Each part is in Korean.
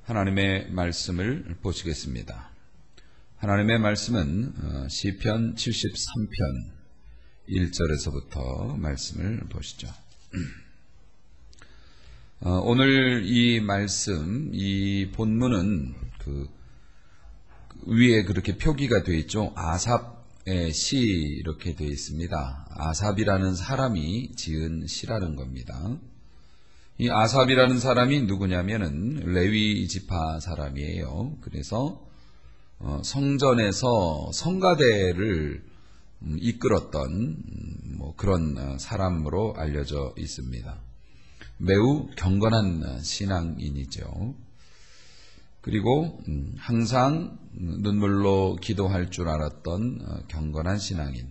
하나님의 말씀을 보시겠습니다. 하나님의 말씀은 시편 73편 1절에서부터 말씀을 보시죠. 오늘 이 말씀, 이 본문은 위에 그렇게 표기가 되어 있죠. 아삽의 시 이렇게 되어 있습니다. 아삽이라는 사람이 지은 시라는 겁니다. 이 아삽이라는 사람이 누구냐면은 레위 지파 사람이에요. 그래서 성전에서 성가대를 이끌었던 그런 사람으로 알려져 있습니다. 매우 경건한 신앙인이죠. 그리고 항상 눈물로 기도할 줄 알았던 경건한 신앙인,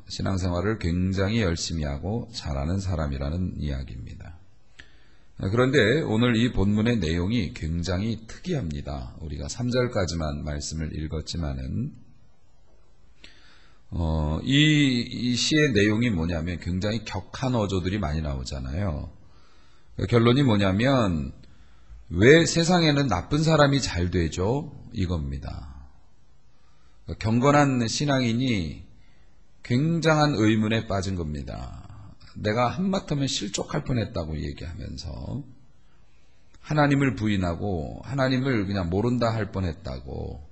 신앙생활을 굉장히 열심히 하고 잘하는 사람이라는 이야기입니다. 그런데 오늘 이 본문의 내용이 굉장히 특이합니다. 우리가 3절까지만 말씀을 읽었지만은 이 시의 내용이 뭐냐면 굉장히 격한 어조들이 많이 나오잖아요. 결론이 뭐냐면 왜 세상에는 나쁜 사람이 잘 되죠? 이겁니다. 경건한 신앙인이 굉장한 의문에 빠진 겁니다. 내가 한마터면 실족할 뻔했다고 얘기하면서 하나님을 부인하고 하나님을 그냥 모른다 할 뻔했다고.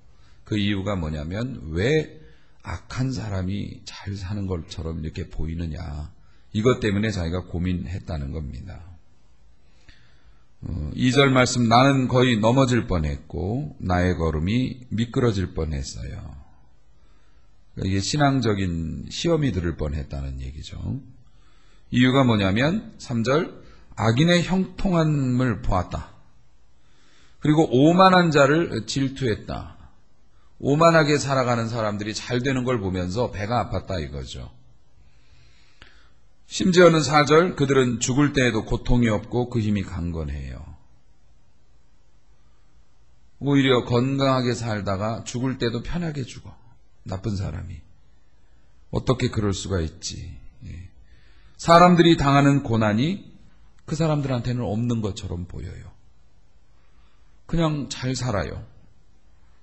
그 이유가 뭐냐면 왜 악한 사람이 잘 사는 것처럼 이렇게 보이느냐. 이것 때문에 자기가 고민했다는 겁니다. 2절 말씀, 나는 거의 넘어질 뻔했고 나의 걸음이 미끄러질 뻔했어요. 이게 신앙적인 시험이 들을 뻔했다는 얘기죠. 이유가 뭐냐면 3절, 악인의 형통함을 보았다. 그리고 오만한 자를 질투했다. 오만하게 살아가는 사람들이 잘 되는 걸 보면서 배가 아팠다 이거죠. 심지어는 4절, 그들은 죽을 때에도 고통이 없고 그 힘이 강건해요. 오히려 건강하게 살다가 죽을 때도 편하게 죽어. 나쁜 사람이. 어떻게 그럴 수가 있지. 사람들이 당하는 고난이 그 사람들한테는 없는 것처럼 보여요. 그냥 잘 살아요.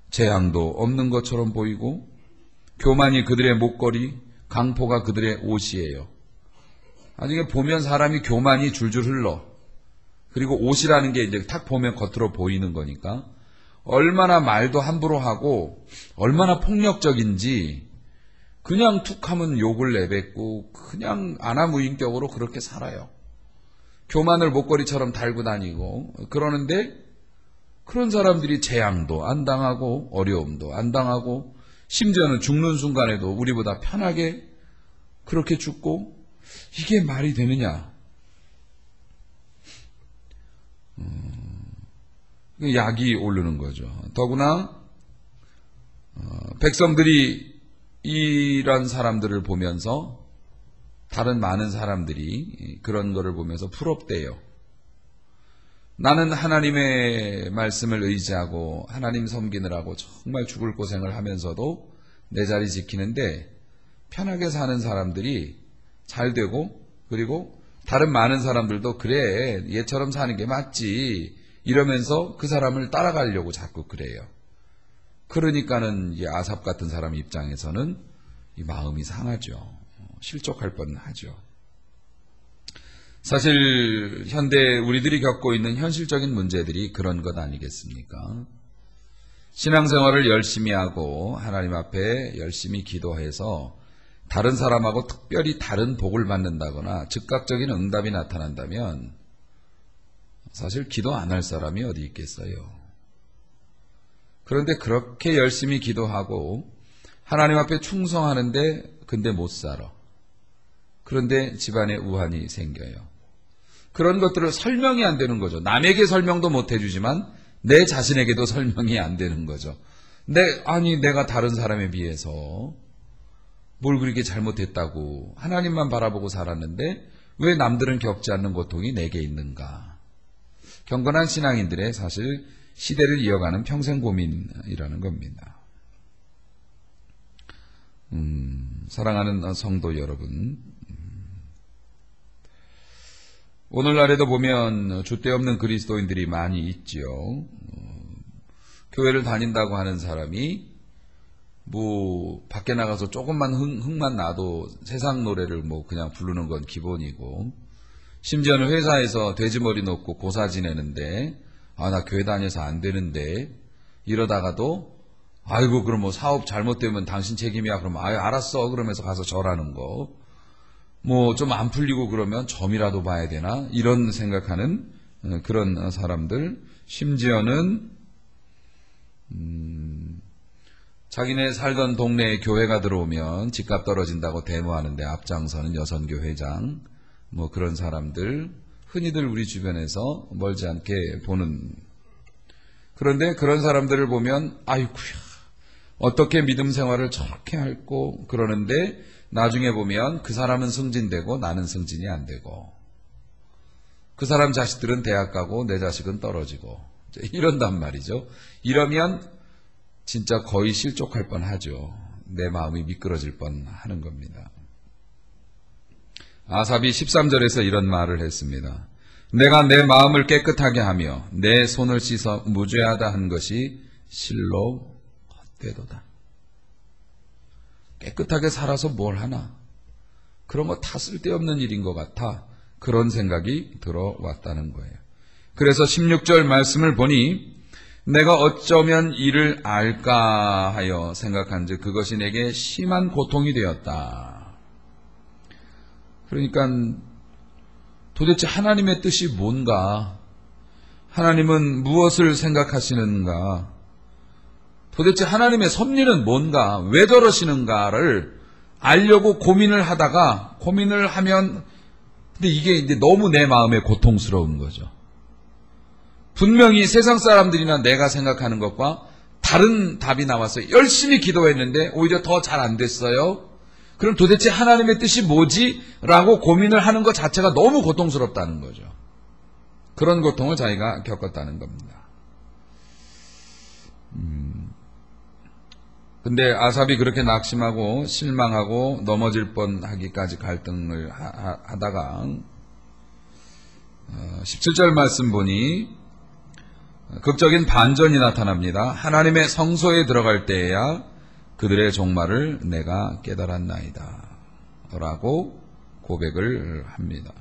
재앙도 없는 것처럼 보이고 교만이 그들의 목걸이, 강포가 그들의 옷이에요. 나중에 보면 사람이 교만이 줄줄 흘러. 그리고 옷이라는 게 이제 탁 보면 겉으로 보이는 거니까 얼마나 말도 함부로 하고 얼마나 폭력적인지 그냥 툭 하면 욕을 내뱉고 그냥 안하무인격으로 그렇게 살아요. 교만을 목걸이처럼 달고 다니고 그러는데 그런 사람들이 재앙도 안 당하고 어려움도 안 당하고 심지어는 죽는 순간에도 우리보다 편하게 그렇게 죽고 이게 말이 되느냐. 약이 오르는 거죠. 더구나 백성들이 이런 사람들을 보면서 다른 많은 사람들이 그런 거를 보면서 부럽대요. 나는 하나님의 말씀을 의지하고 하나님 섬기느라고 정말 죽을 고생을 하면서도 내 자리 지키는데 편하게 사는 사람들이 잘 되고 그리고 다른 많은 사람들도 그래 얘처럼 사는 게 맞지 이러면서 그 사람을 따라가려고 자꾸 그래요. 그러니까는 이 아삽 같은 사람 입장에서는 이 마음이 상하죠. 실족할 뻔하죠. 사실 현대 우리들이 겪고 있는 현실적인 문제들이 그런 것 아니겠습니까? 신앙생활을 열심히 하고 하나님 앞에 열심히 기도해서 다른 사람하고 특별히 다른 복을 받는다거나 즉각적인 응답이 나타난다면 사실 기도 안 할 사람이 어디 있겠어요. 그런데 그렇게 열심히 기도하고 하나님 앞에 충성하는데 근데 못 살아. 그런데 집안에 우환이 생겨요. 그런 것들을 설명이 안 되는 거죠. 남에게 설명도 못 해주지만 내 자신에게도 설명이 안 되는 거죠. 내가 다른 사람에 비해서 뭘 그렇게 잘못했다고 하나님만 바라보고 살았는데 왜 남들은 겪지 않는 고통이 내게 있는가. 경건한 신앙인들의 사실 시대를 이어가는 평생 고민이라는 겁니다. 사랑하는 성도 여러분, 오늘날에도 보면 줏대 없는 그리스도인들이 많이 있지요. 교회를 다닌다고 하는 사람이 밖에 나가서 조금만 흥만 나도 세상 노래를 그냥 부르는 건 기본이고, 심지어는 회사에서 돼지머리 놓고 고사 지내는데, 나 교회 다녀서 안 되는데, 이러다가도, 아이고, 그럼 사업 잘못되면 당신 책임이야. 그러면, 알았어. 그러면서 가서 절하는 거. 좀 안 풀리고 그러면 점이라도 봐야 되나? 이런 생각하는 그런 사람들, 심지어는, 자기네 살던 동네에 교회가 들어오면 집값 떨어진다고 데모하는데 앞장서는 여선교 회장, 그런 사람들, 흔히들 우리 주변에서 멀지 않게 보는. 그런데 그런 사람들을 보면, 아이쿠야, 어떻게 믿음 생활을 저렇게 할고 그러는데, 나중에 보면 그 사람은 승진되고 나는 승진이 안 되고, 그 사람 자식들은 대학 가고 내 자식은 떨어지고, 이런단 말이죠. 이러면 진짜 거의 실족할 뻔하죠. 내 마음이 미끄러질 뻔하는 겁니다. 아삽이 13절에서 이런 말을 했습니다. 내가 내 마음을 깨끗하게 하며 내 손을 씻어 무죄하다 한 것이 실로 헛되도다. 깨끗하게 살아서 뭘 하나? 그런 거 다 쓸데없는 일인 것 같아. 그런 생각이 들어왔다는 거예요. 그래서 16절 말씀을 보니 내가 어쩌면 이를 알까 하여 생각한즉 그것이 내게 심한 고통이 되었다. 그러니까 도대체 하나님의 뜻이 뭔가? 하나님은 무엇을 생각하시는가? 도대체 하나님의 섭리는 뭔가? 왜 저러시는가를 알려고 고민을 하면 근데 이게 이제 너무 내 마음에 고통스러운 거죠. 분명히 세상 사람들이나 내가 생각하는 것과 다른 답이 나왔어요. 열심히 기도했는데 오히려 더 잘 안 됐어요. 그럼 도대체 하나님의 뜻이 뭐지? 라고 고민을 하는 것 자체가 너무 고통스럽다는 거죠. 그런 고통을 자기가 겪었다는 겁니다. 근데 아삽이 그렇게 낙심하고 실망하고 넘어질 뻔하기까지 갈등을 하다가 17절 말씀 보니 극적인 반전이 나타납니다. 하나님의 성소에 들어갈 때에야 그들의 종말을 내가 깨달았나이다 라고 고백을 합니다.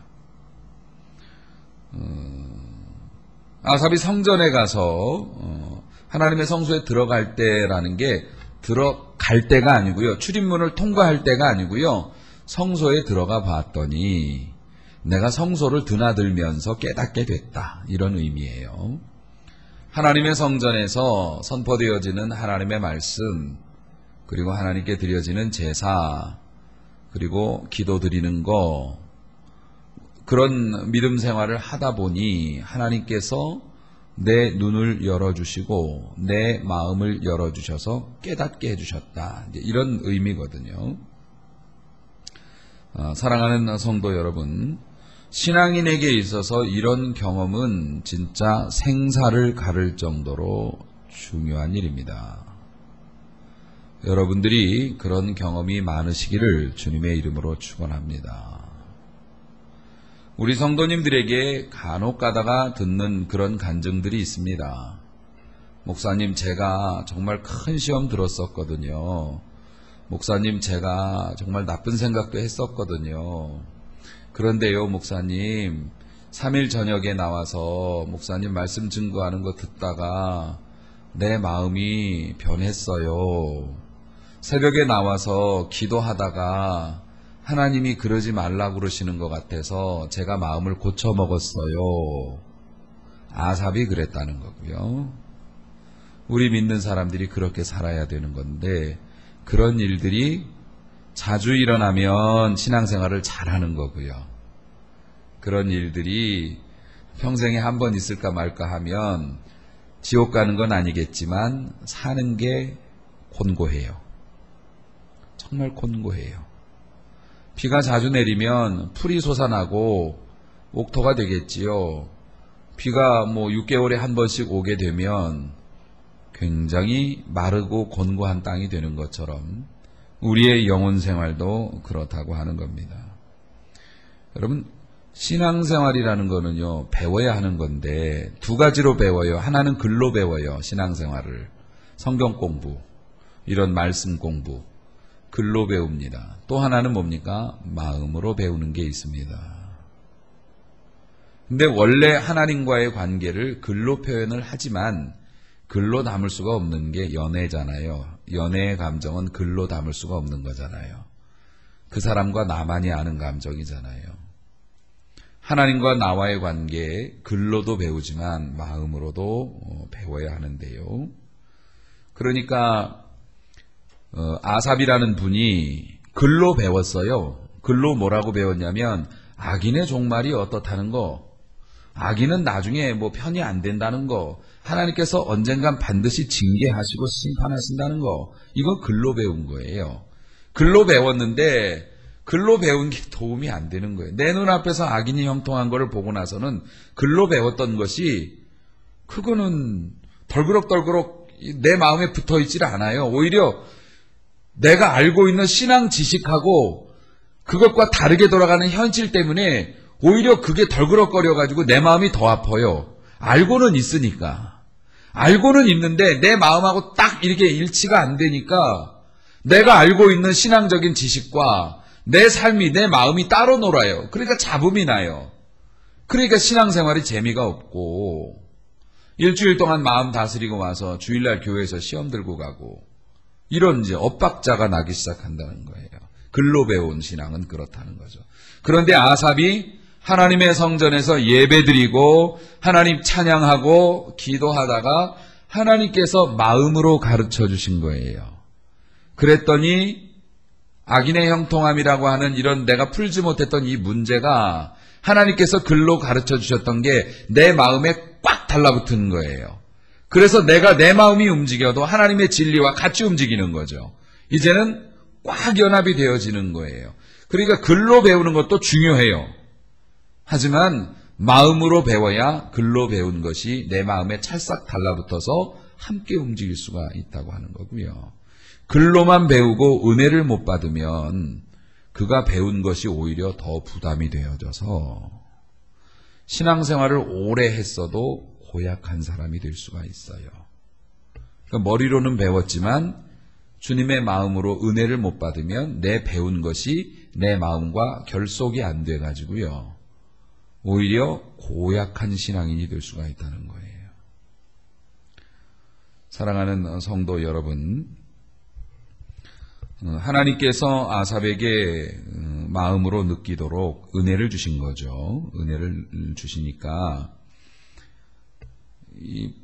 아삽이 성전에 가서 하나님의 성소에 들어갈 때라는 게 들어갈 때가 아니고요, 출입문을 통과할 때가 아니고요, 성소에 들어가 봤더니 내가 성소를 드나들면서 깨닫게 됐다, 이런 의미예요. 하나님의 성전에서 선포되어지는 하나님의 말씀, 그리고 하나님께 드려지는 제사, 그리고 기도 드리는 거, 그런 믿음 생활을 하다 보니 하나님께서 내 눈을 열어주시고 내 마음을 열어주셔서 깨닫게 해주셨다, 이런 의미거든요. 사랑하는 성도 여러분, 신앙인에게 있어서 이런 경험은 진짜 생사를 가를 정도로 중요한 일입니다. 여러분들이 그런 경험이 많으시기를 주님의 이름으로 축원합니다. 우리 성도님들에게 간혹 가다가 듣는 그런 간증들이 있습니다. 목사님, 제가 정말 큰 시험 들었었거든요. 목사님, 제가 정말 나쁜 생각도 했었거든요. 그런데요, 목사님, 3일 저녁에 나와서 목사님 말씀 증거하는 거 듣다가 내 마음이 변했어요. 새벽에 나와서 기도하다가 하나님이 그러지 말라고 그러시는 것 같아서 제가 마음을 고쳐먹었어요. 아삽이 그랬다는 거고요. 우리 믿는 사람들이 그렇게 살아야 되는 건데, 그런 일들이 자주 일어나면 신앙생활을 잘하는 거고요. 그런 일들이 평생에 한 번 있을까 말까 하면 지옥 가는 건 아니겠지만 사는 게 곤고해요. 정말 곤고해요. 비가 자주 내리면 풀이 솟아나고 옥토가 되겠지요. 비가 6개월에 한 번씩 오게 되면 굉장히 마르고 곤고한 땅이 되는 것처럼 우리의 영혼 생활도 그렇다고 하는 겁니다. 여러분, 신앙생활이라는 거는요, 배워야 하는 건데, 두 가지로 배워요. 하나는 글로 배워요, 신앙생활을. 성경 공부, 이런 말씀 공부, 글로 배웁니다. 또 하나는 뭡니까? 마음으로 배우는 게 있습니다. 근데 원래 하나님과의 관계를 글로 표현을 하지만, 글로 담을 수가 없는 게 연애잖아요. 연애의 감정은 글로 담을 수가 없는 거잖아요. 그 사람과 나만이 아는 감정이잖아요. 하나님과 나와의 관계에 글로도 배우지만 마음으로도 배워야 하는데요. 그러니까 아삽이라는 분이 글로 배웠어요. 글로 뭐라고 배웠냐면 악인의 종말이 어떻다는 거, 악인은 나중에 뭐 편이 안 된다는 거, 하나님께서 언젠간 반드시 징계하시고 심판하신다는 거, 이거 글로 배운 거예요. 글로 배웠는데 글로 배운 게 도움이 안 되는 거예요. 내 눈앞에서 악인이 형통한 거를 보고 나서는 글로 배웠던 것이 그거는 덜그럭덜그럭 내 마음에 붙어 있질 않아요. 오히려 내가 알고 있는 신앙 지식하고 그것과 다르게 돌아가는 현실 때문에 오히려 그게 덜그럭거려가지고 내 마음이 더 아파요. 알고는 있으니까. 알고는 있는데 내 마음하고 딱 이렇게 일치가 안 되니까 내가 알고 있는 신앙적인 지식과 내 삶이, 내 마음이 따로 놀아요. 그러니까 잡음이 나요. 그러니까 신앙생활이 재미가 없고 일주일 동안 마음 다스리고 와서 주일날 교회에서 시험 들고 가고 이런 이제 엇박자가 나기 시작한다는 거예요. 글로 배운 신앙은 그렇다는 거죠. 그런데 아삽이 하나님의 성전에서 예배드리고 하나님 찬양하고 기도하다가 하나님께서 마음으로 가르쳐 주신 거예요. 그랬더니 악인의 형통함이라고 하는 이런 내가 풀지 못했던 이 문제가 하나님께서 글로 가르쳐 주셨던 게 내 마음에 꽉 달라붙은 거예요. 그래서 내가 내 마음이 움직여도 하나님의 진리와 같이 움직이는 거죠. 이제는 꽉 연합이 되어지는 거예요. 그러니까 글로 배우는 것도 중요해요. 하지만 마음으로 배워야 글로 배운 것이 내 마음에 찰싹 달라붙어서 함께 움직일 수가 있다고 하는 거고요. 글로만 배우고 은혜를 못 받으면 그가 배운 것이 오히려 더 부담이 되어져서 신앙생활을 오래 했어도 고약한 사람이 될 수가 있어요. 그러니까 머리로는 배웠지만 주님의 마음으로 은혜를 못 받으면 내 배운 것이 내 마음과 결속이 안 돼가지고요. 오히려 고약한 신앙인이 될 수가 있다는 거예요. 사랑하는 성도 여러분, 하나님께서 아삽에게 마음으로 느끼도록 은혜를 주신 거죠. 은혜를 주시니까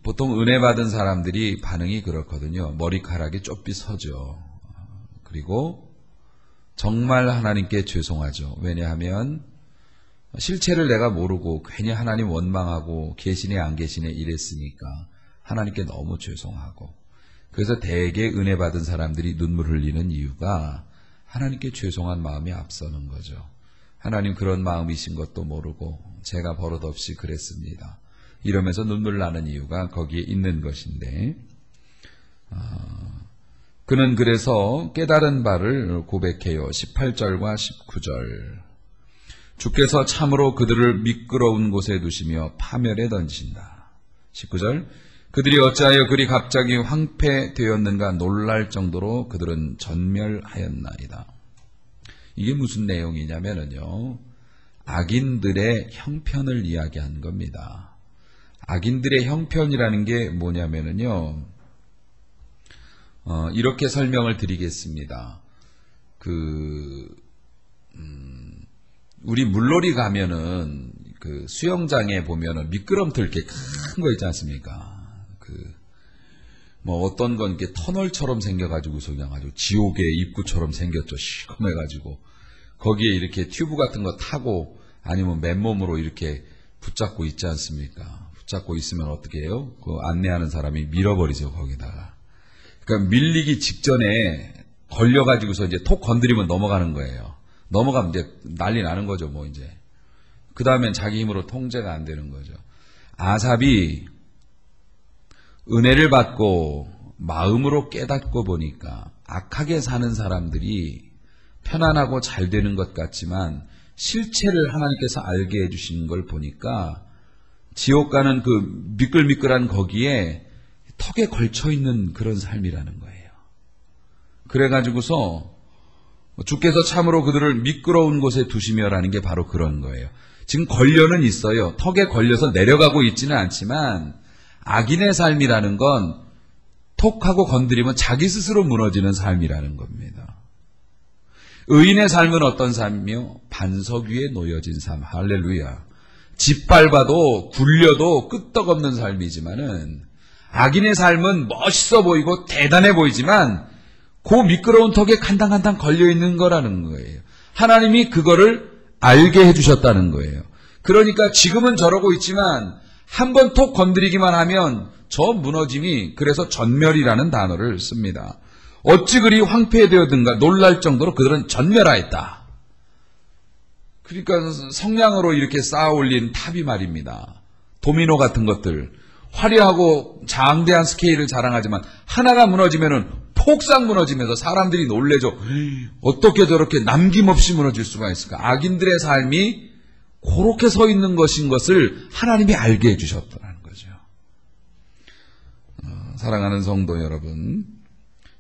보통 은혜 받은 사람들이 반응이 그렇거든요. 머리카락이 좁빗 서죠. 그리고 정말 하나님께 죄송하죠. 왜냐하면 실체를 내가 모르고 괜히 하나님 원망하고 계시네 안 계시네 이랬으니까 하나님께 너무 죄송하고, 그래서 대개 은혜 받은 사람들이 눈물 흘리는 이유가 하나님께 죄송한 마음이 앞서는 거죠. 하나님 그런 마음이신 것도 모르고 제가 버릇없이 그랬습니다. 이러면서 눈물 나는 이유가 거기에 있는 것인데, 그는 그래서 깨달은 바를 고백해요. 18절과 19절. 주께서 참으로 그들을 미끄러운 곳에 두시며 파멸에 던지신다. 19절. 그들이 어찌하여 그리 갑자기 황폐되었는가 놀랄 정도로 그들은 전멸하였나이다. 이게 무슨 내용이냐면요, 악인들의 형편을 이야기한 겁니다. 악인들의 형편이라는 게 뭐냐면요, 이렇게 설명을 드리겠습니다. 우리 물놀이 가면은 그 수영장에 보면은 미끄럼틀 이렇게 큰 거 있지 않습니까? 뭐 어떤 건 이렇게 터널처럼 생겨가지고서 그냥 아주 지옥의 입구처럼 생겼죠. 시커매가지고 거기에 이렇게 튜브 같은 거 타고 아니면 맨몸으로 이렇게 붙잡고 있지 않습니까? 붙잡고 있으면 어떻게 해요? 그 안내하는 사람이 밀어버리죠, 거기다가. 그러니까 밀리기 직전에 걸려가지고서 이제 톡 건드리면 넘어가는 거예요. 넘어가면 이제 난리 나는 거죠, 뭐 이제. 그 다음엔 자기 힘으로 통제가 안 되는 거죠. 아삽이 은혜를 받고 마음으로 깨닫고 보니까 악하게 사는 사람들이 편안하고 잘 되는 것 같지만 실체를 하나님께서 알게 해주신 걸 보니까 지옥 가는 그 미끌미끌한 거기에 턱에 걸쳐있는 그런 삶이라는 거예요. 그래가지고서 주께서 참으로 그들을 미끄러운 곳에 두시며라는 게 바로 그런 거예요. 지금 걸려는 있어요. 턱에 걸려서 내려가고 있지는 않지만 악인의 삶이라는 건 톡하고 건드리면 자기 스스로 무너지는 삶이라는 겁니다. 의인의 삶은 어떤 삶이요? 반석 위에 놓여진 삶. 할렐루야. 짓밟아도 굴려도 끄떡없는 삶이지만은 악인의 삶은 멋있어 보이고 대단해 보이지만 그 미끄러운 턱에 간당간당 걸려있는 거라는 거예요. 하나님이 그거를 알게 해주셨다는 거예요. 그러니까 지금은 저러고 있지만 한번 톡 건드리기만 하면 저 무너짐이 그래서 전멸이라는 단어를 씁니다. 어찌 그리 황폐되었든가 놀랄 정도로 그들은 전멸하였다. 그러니까 성냥으로 이렇게 쌓아 올린 탑이 말입니다. 도미노 같은 것들 화려하고 장대한 스케일을 자랑하지만 하나가 무너지면은 폭삭 무너지면서 사람들이 놀래죠. 어떻게 저렇게 남김없이 무너질 수가 있을까? 악인들의 삶이 그렇게 서 있는 것인 것을 하나님이 알게 해주셨다는 거죠. 사랑하는 성도 여러분,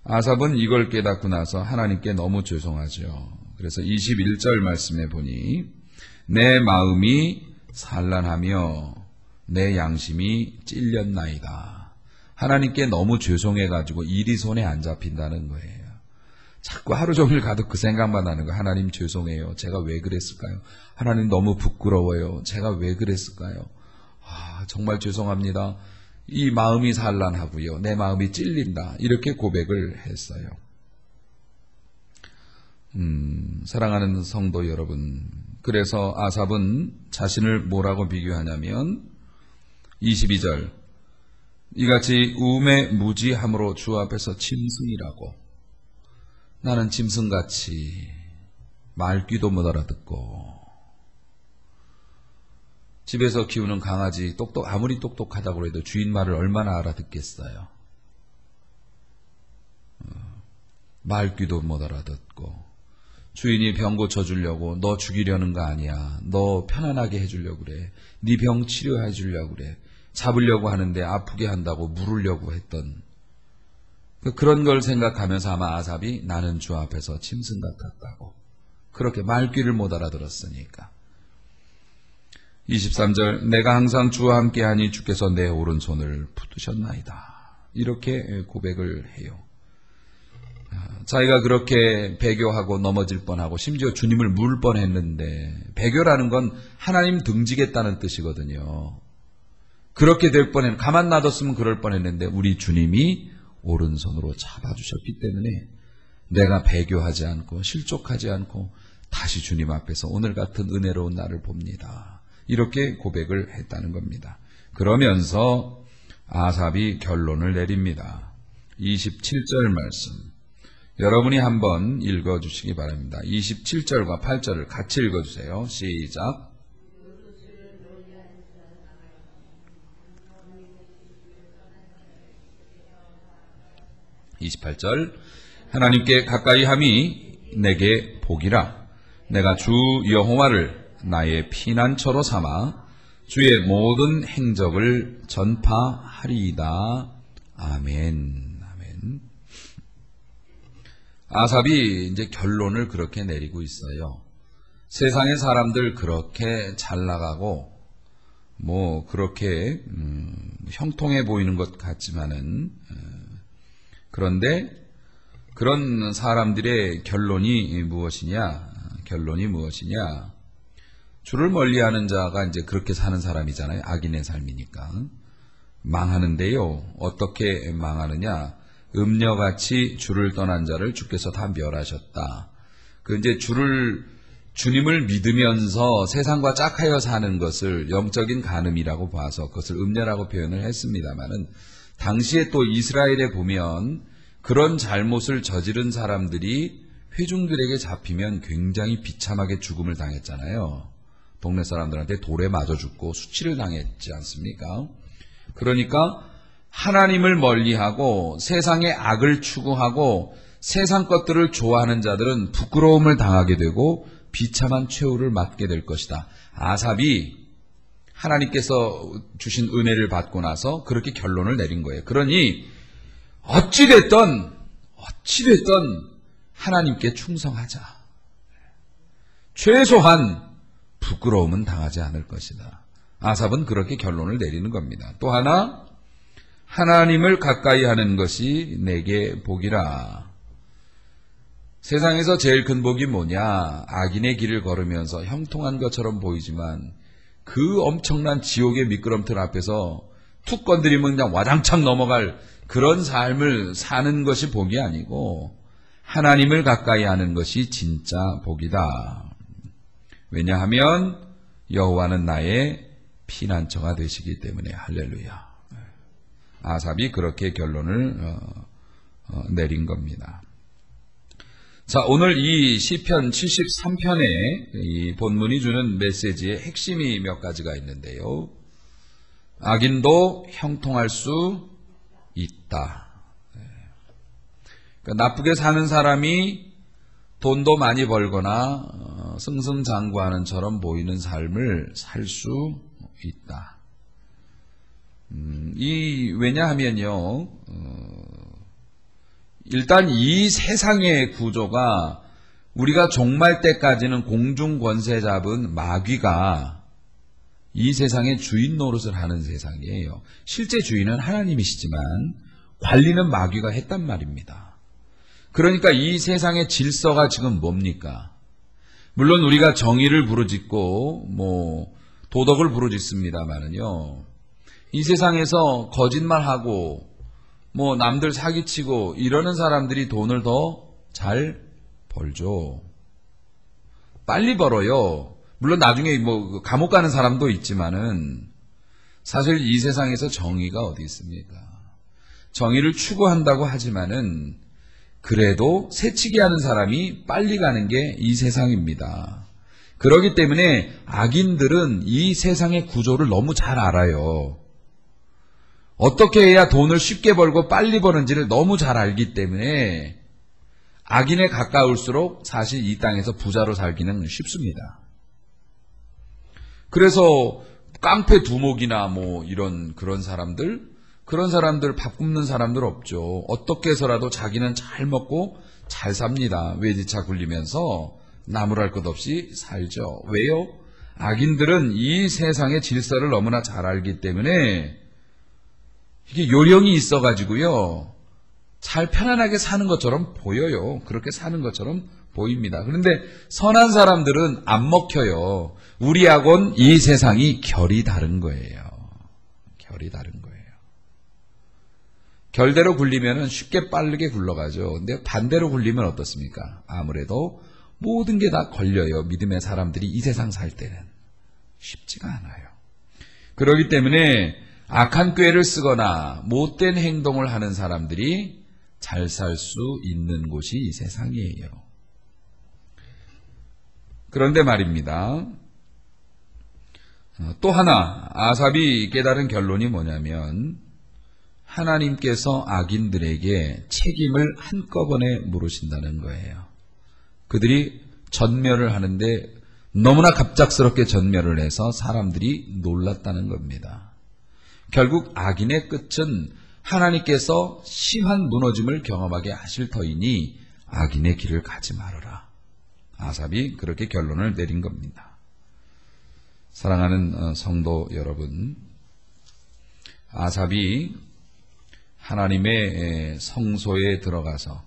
아삽은 이걸 깨닫고 나서 하나님께 너무 죄송하죠. 그래서 21절 말씀에 보니 내 마음이 산란하며 내 양심이 찔렸나이다. 하나님께 너무 죄송해가지고 일이 손에 안 잡힌다는 거예요. 자꾸 하루 종일 가도 그 생각만 하는 거예요. 하나님 죄송해요. 제가 왜 그랬을까요? 하나님 너무 부끄러워요. 제가 왜 그랬을까요? 정말 죄송합니다. 이 마음이 산란하고요. 내 마음이 찔린다. 이렇게 고백을 했어요. 사랑하는 성도 여러분, 그래서 아삽은 자신을 뭐라고 비교하냐면 22절 이같이 우음에 무지함으로 주 앞에서 짐승이라고, 나는 짐승같이 말귀도 못 알아듣고, 집에서 키우는 강아지 아무리 똑똑하다고 해도 주인 말을 얼마나 알아듣겠어요. 말귀도 못 알아듣고, 주인이 병 고쳐주려고 너 죽이려는 거 아니야, 너 편안하게 해주려고 그래, 네 병 치료해 주려고 그래, 잡으려고 하는데 아프게 한다고 물으려고 했던 그런 걸 생각하면서 아마 아삽이 나는 주 앞에서 짐승 같았다고, 그렇게 말귀를 못 알아들었으니까. 23절 내가 항상 주와 함께하니 주께서 내 오른손을 붙드셨나이다. 이렇게 고백을 해요. 자기가 그렇게 배교하고 넘어질 뻔하고 심지어 주님을 물 뻔했는데, 배교라는 건 하나님 등지겠다는 뜻이거든요. 그렇게 될 뻔했는데, 가만 놔뒀으면 그럴 뻔했는데 우리 주님이 오른손으로 잡아주셨기 때문에 내가 배교하지 않고 실족하지 않고 다시 주님 앞에서 오늘 같은 은혜로운 날을 봅니다. 이렇게 고백을 했다는 겁니다. 그러면서 아삽이 결론을 내립니다. 27절 말씀 여러분이 한번 읽어주시기 바랍니다. 27절과 8절을 같이 읽어주세요. 시작. 28절 하나님께 가까이 함이 내게 복이라. 내가 주 여호와를 나의 피난처로 삼아 주의 모든 행적을 전파하리이다. 아멘. 아멘. 아삽이 이제 결론을 그렇게 내리고 있어요. 세상의 사람들 그렇게 잘 나가고 그렇게 형통해 보이는 것 같지만은, 그런데 그런 사람들의 결론이 무엇이냐? 주를 멀리하는 자가 이제 그렇게 사는 사람이잖아요. 악인의 삶이니까. 망하는데요. 어떻게 망하느냐? 음녀같이 주를 떠난 자를 주께서 다 멸하셨다. 이제 주님을 믿으면서 세상과 짝하여 사는 것을 영적인 간음이라고 봐서 그것을 음녀라고 표현을 했습니다만은, 당시에 또 이스라엘에 보면 그런 잘못을 저지른 사람들이 회중들에게 잡히면 굉장히 비참하게 죽음을 당했잖아요. 동네 사람들한테 돌에 맞아 죽고 수치를 당했지 않습니까? 그러니까 하나님을 멀리하고 세상의 악을 추구하고 세상 것들을 좋아하는 자들은 부끄러움을 당하게 되고 비참한 최후를 맞게 될 것이다. 아삽이 하나님께서 주신 은혜를 받고 나서 그렇게 결론을 내린 거예요. 그러니 어찌됐든 하나님께 충성하자. 최소한 부끄러움은 당하지 않을 것이다. 아삽은 그렇게 결론을 내리는 겁니다. 또 하나, 하나님을 가까이 하는 것이 내게 복이라. 세상에서 제일 큰 복이 뭐냐? 악인의 길을 걸으면서 형통한 것처럼 보이지만 그 엄청난 지옥의 미끄럼틀 앞에서 툭 건드리면 그냥 와장창 넘어갈 그런 삶을 사는 것이 복이 아니고 하나님을 가까이 하는 것이 진짜 복이다. 왜냐하면 여호와는 나의 피난처가 되시기 때문에. 할렐루야. 아삽이 그렇게 결론을 내린 겁니다. 자, 오늘 이 시편 73편의 이 본문이 주는 메시지의 핵심이 몇 가지가 있는데요. 악인도 형통할 수 있다. 그러니까 나쁘게 사는 사람이 돈도 많이 벌거나 승승장구하는 처럼 보이는 삶을 살 수 있다. 왜냐하면요, 일단 이 세상의 구조가 우리가 종말 때까지는 공중권세 잡은 마귀가 이 세상의 주인 노릇을 하는 세상이에요. 실제 주인은 하나님이시지만 관리는 마귀가 했단 말입니다. 그러니까 이 세상의 질서가 지금 뭡니까? 물론 우리가 정의를 부르짖고 도덕을 부르짖습니다만은요, 이 세상에서 거짓말하고 남들 사기치고 이러는 사람들이 돈을 더 잘 벌죠. 빨리 벌어요. 물론 나중에 감옥 가는 사람도 있지만은 사실 이 세상에서 정의가 어디 있습니까? 정의를 추구한다고 하지만은 그래도 새치기 하는 사람이 빨리 가는 게 이 세상입니다. 그렇기 때문에 악인들은 이 세상의 구조를 너무 잘 알아요. 어떻게 해야 돈을 쉽게 벌고 빨리 버는지를 너무 잘 알기 때문에 악인에 가까울수록 사실 이 땅에서 부자로 살기는 쉽습니다. 그래서 깡패 두목이나 그런 사람들 밥 굶는 사람들 없죠. 어떻게 해서라도 자기는 잘 먹고 잘 삽니다. 외제차 굴리면서 나무랄 것 없이 살죠. 왜요? 악인들은 이 세상의 질서를 너무나 잘 알기 때문에 이게 요령이 있어가지고요, 잘 편안하게 사는 것처럼 보여요. 그렇게 사는 것처럼 보입니다. 그런데 선한 사람들은 안 먹혀요. 우리하고는 이 세상이 결이 다른 거예요. 결이 다른 거예요. 결대로 굴리면 쉽게 빠르게 굴러가죠. 근데 반대로 굴리면 어떻습니까? 아무래도 모든 게 다 걸려요. 믿음의 사람들이 이 세상 살 때는 쉽지가 않아요. 그렇기 때문에 악한 꾀를 쓰거나 못된 행동을 하는 사람들이 잘 살 수 있는 곳이 이 세상이에요. 그런데 말입니다. 또 하나 아삽이 깨달은 결론이 뭐냐면 하나님께서 악인들에게 책임을 한꺼번에 물으신다는 거예요. 그들이 전멸을 하는데 너무나 갑작스럽게 전멸을 해서 사람들이 놀랐다는 겁니다. 결국 악인의 끝은 하나님께서 심한 무너짐을 경험하게 하실 터이니 악인의 길을 가지 말아라. 아삽이 그렇게 결론을 내린 겁니다. 사랑하는 성도 여러분, 아삽이 하나님의 성소에 들어가서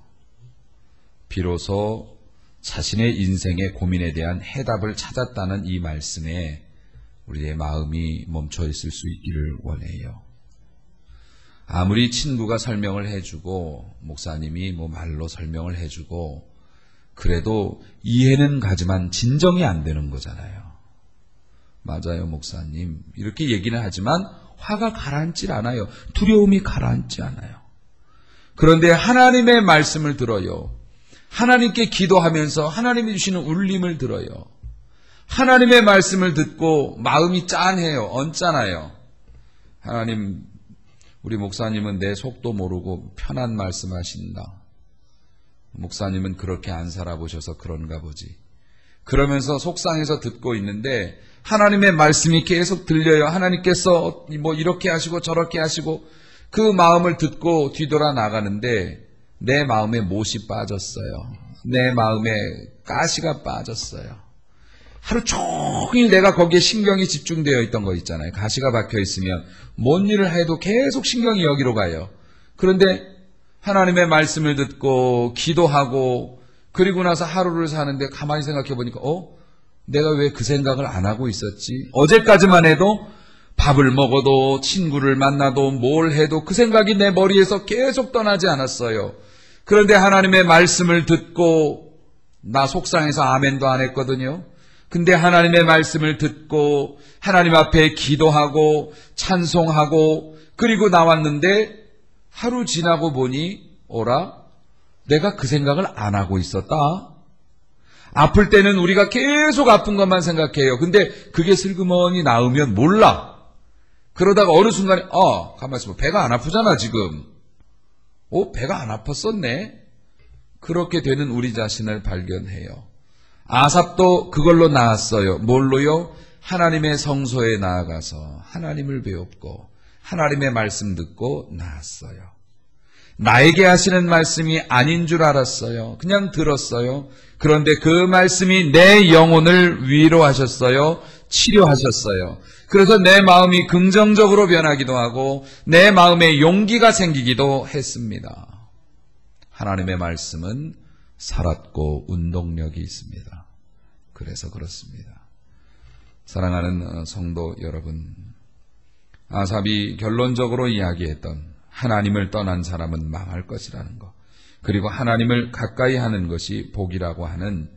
비로소 자신의 인생의 고민에 대한 해답을 찾았다는 이 말씀에 우리의 마음이 멈춰 있을 수 있기를 원해요. 아무리 친구가 설명을 해주고 목사님이 말로 설명을 해주고 그래도 이해는 가지만 진정이 안 되는 거잖아요. 맞아요, 목사님. 이렇게 얘기는 하지만 화가 가라앉질 않아요. 두려움이 가라앉지 않아요. 그런데 하나님의 말씀을 들어요. 하나님께 기도하면서 하나님이 주시는 울림을 들어요. 하나님의 말씀을 듣고 마음이 짠해요. 언짢아요. 하나님, 우리 목사님은 내 속도 모르고 편한 말씀하신다. 목사님은 그렇게 안 살아보셔서 그런가 보지. 그러면서 속상해서 듣고 있는데 하나님의 말씀이 계속 들려요. 하나님께서 뭐 이렇게 하시고 저렇게 하시고 그 마음을 듣고 뒤돌아 나가는데 내 마음에 못이 빠졌어요. 내 마음에 가시가 빠졌어요. 하루 종일 내가 거기에 신경이 집중되어 있던 거 있잖아요. 가시가 박혀 있으면 뭔 일을 해도 계속 신경이 여기로 가요. 그런데 하나님의 말씀을 듣고 기도하고 그리고 나서 하루를 사는데 가만히 생각해 보니까 내가 왜 그 생각을 안 하고 있었지? 어제까지만 해도 밥을 먹어도 친구를 만나도 뭘 해도 그 생각이 내 머리에서 계속 떠나지 않았어요. 그런데 하나님의 말씀을 듣고 나 속상해서 아멘도 안 했거든요. 근데 하나님의 말씀을 듣고 하나님 앞에 기도하고 찬송하고 그리고 나왔는데 하루 지나고 보니 내가 그 생각을 안 하고 있었다. 아플 때는 우리가 계속 아픈 것만 생각해요. 근데 그게 슬그머니 나으면 몰라. 그러다가 어느 순간에 가만히 있어봐. 배가 안 아프잖아 지금. 배가 안 아팠었네. 그렇게 되는 우리 자신을 발견해요. 아삽도 그걸로 나았어요. 뭘로요? 하나님의 성소에 나아가서 하나님을 배웠고 하나님의 말씀 듣고 나았어요. 나에게 하시는 말씀이 아닌 줄 알았어요. 그냥 들었어요. 그런데 그 말씀이 내 영혼을 위로하셨어요. 치료하셨어요. 그래서 내 마음이 긍정적으로 변하기도 하고 내 마음에 용기가 생기기도 했습니다. 하나님의 말씀은 살았고 운동력이 있습니다. 그래서 그렇습니다. 사랑하는 성도 여러분, 아삽이 결론적으로 이야기했던 하나님을 떠난 사람은 망할 것이라는 것, 그리고 하나님을 가까이 하는 것이 복이라고 하는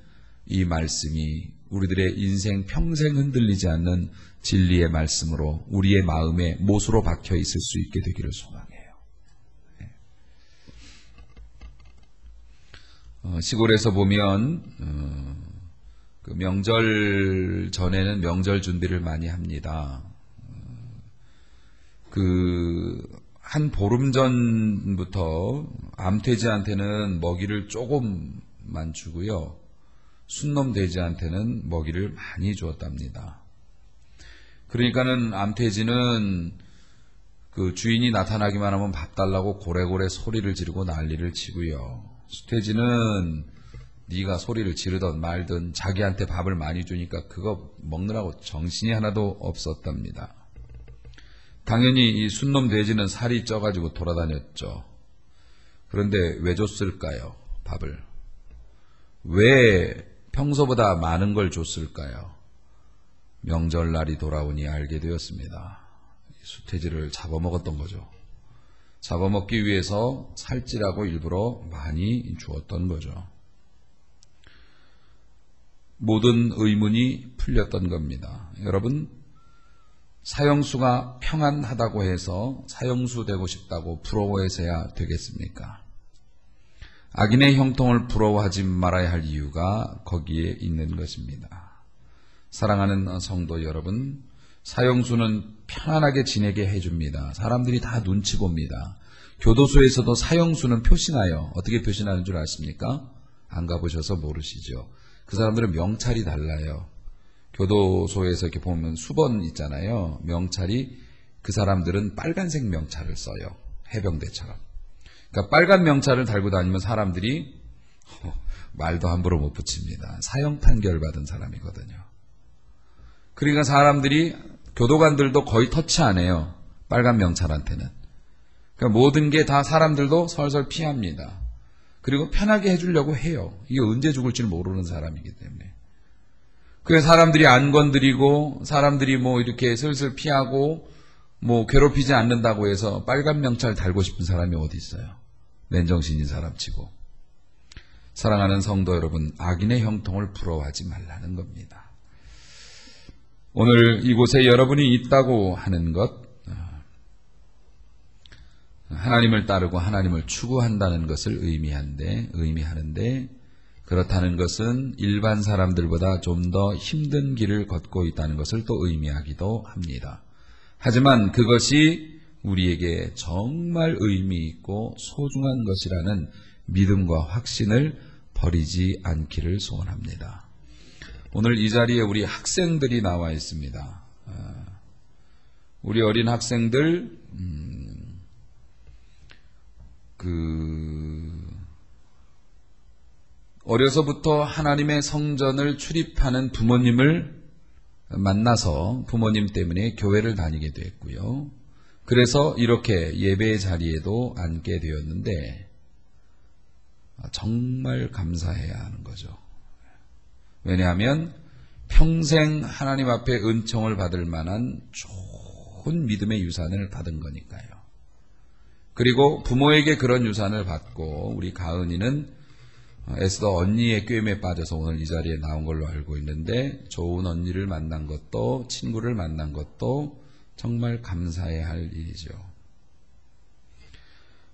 이 말씀이 우리들의 인생 평생 흔들리지 않는 진리의 말씀으로 우리의 마음에 못으로 박혀 있을 수 있게 되기를 소망해요. 시골에서 보면 그 명절 전에는 명절 준비를 많이 합니다. 한 보름 전부터 암돼지한테는 먹이를 조금만 주고요. 순놈 돼지한테는 먹이를 많이 주었답니다. 그러니까는 암돼지는 그 주인이 나타나기만 하면 밥 달라고 고래고래 소리를 지르고 난리를 치고요. 수돼지는 네가 소리를 지르던 말든 자기한테 밥을 많이 주니까 그거 먹느라고 정신이 하나도 없었답니다. 당연히 이 순놈 돼지는 살이 쪄가지고 돌아다녔죠. 그런데 왜 줬을까요? 밥을. 왜 평소보다 많은 걸 줬을까요? 명절날이 돌아오니 알게 되었습니다. 수돼지를 잡아먹었던 거죠. 잡아먹기 위해서 살찌라고 일부러 많이 주었던 거죠. 모든 의문이 풀렸던 겁니다. 여러분, 사형수가 평안하다고 해서 사형수 되고 싶다고 부러워해서야 되겠습니까? 악인의 형통을 부러워하지 말아야 할 이유가 거기에 있는 것입니다. 사랑하는 성도 여러분, 사형수는 편안하게 지내게 해줍니다. 사람들이 다 눈치 봅니다. 교도소에서도 사형수는 표시나요. 어떻게 표시나는 줄 아십니까? 안 가보셔서 모르시죠. 그 사람들은 명찰이 달라요. 교도소에서 이렇게 보면 수번 있잖아요. 명찰이, 그 사람들은 빨간색 명찰을 써요. 해병대처럼. 그러니까 빨간 명찰을 달고 다니면 사람들이 말도 함부로 못 붙입니다. 사형 판결 받은 사람이거든요. 그러니까 사람들이, 교도관들도 거의 터치 안 해요. 빨간 명찰한테는. 그러니까 모든 게 다 사람들도 설설 피합니다. 그리고 편하게 해주려고 해요. 이게 언제 죽을 줄 모르는 사람이기 때문에. 그래서 사람들이 안 건드리고 사람들이 뭐 이렇게 슬슬 피하고 뭐 괴롭히지 않는다고 해서 빨간 명찰 달고 싶은 사람이 어디 있어요? 맨정신인 사람치고. 사랑하는 성도 여러분, 악인의 형통을 부러워하지 말라는 겁니다. 오늘 이곳에 여러분이 있다고 하는 것, 하나님을 따르고 하나님을 추구한다는 것을 의미하는데 그렇다는 것은 일반 사람들보다 좀 더 힘든 길을 걷고 있다는 것을 또 의미하기도 합니다. 하지만 그것이 우리에게 정말 의미 있고 소중한 것이라는 믿음과 확신을 버리지 않기를 소원합니다. 오늘 이 자리에 우리 학생들이 나와 있습니다. 우리 어린 학생들, 어려서부터 하나님의 성전을 출입하는 부모님을 만나서 부모님 때문에 교회를 다니게 됐고요. 그래서 이렇게 예배의 자리에도 앉게 되었는데 정말 감사해야 하는 거죠. 왜냐하면 평생 하나님 앞에 은총을 받을 만한 좋은 믿음의 유산을 받은 거니까요. 그리고 부모에게 그런 유산을 받고 우리 가은이는 에스더 언니의 꾀임에 빠져서 오늘 이 자리에 나온 걸로 알고 있는데 좋은 언니를 만난 것도 친구를 만난 것도 정말 감사해야 할 일이죠.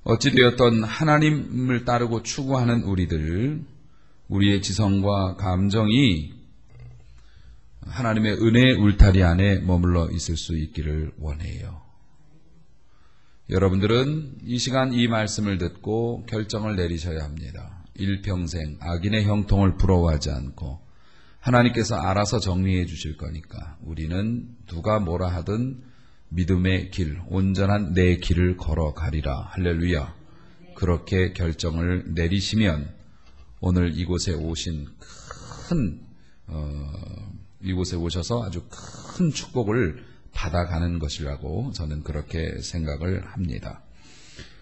어찌되었던 하나님을 따르고 추구하는 우리의 지성과 감정이 하나님의 은혜의 울타리 안에 머물러 있을 수 있기를 원해요. 여러분들은 이 시간 이 말씀을 듣고 결정을 내리셔야 합니다. 일평생 악인의 형통을 부러워하지 않고 하나님께서 알아서 정리해 주실 거니까 우리는 누가 뭐라 하든 믿음의 길, 온전한 내 길을 걸어가리라. 할렐루야. 그렇게 결정을 내리시면 오늘 이곳에 오셔서 아주 큰 축복을 받아가는 것이라고 저는 그렇게 생각을 합니다.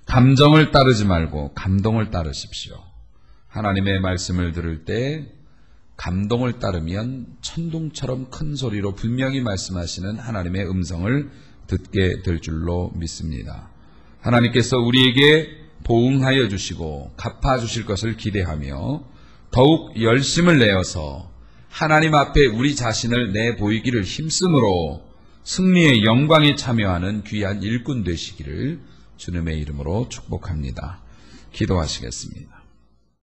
감정을 따르지 말고 감동을 따르십시오. 하나님의 말씀을 들을 때 감동을 따르면 천둥처럼 큰 소리로 분명히 말씀하시는 하나님의 음성을 듣게 될 줄로 믿습니다. 하나님께서 우리에게 보응하여 주시고 갚아주실 것을 기대하며 더욱 열심을 내어서 하나님 앞에 우리 자신을 내보이기를 힘쓰므로 승리의 영광에 참여하는 귀한 일꾼 되시기를 주님의 이름으로 축복합니다. 기도하시겠습니다.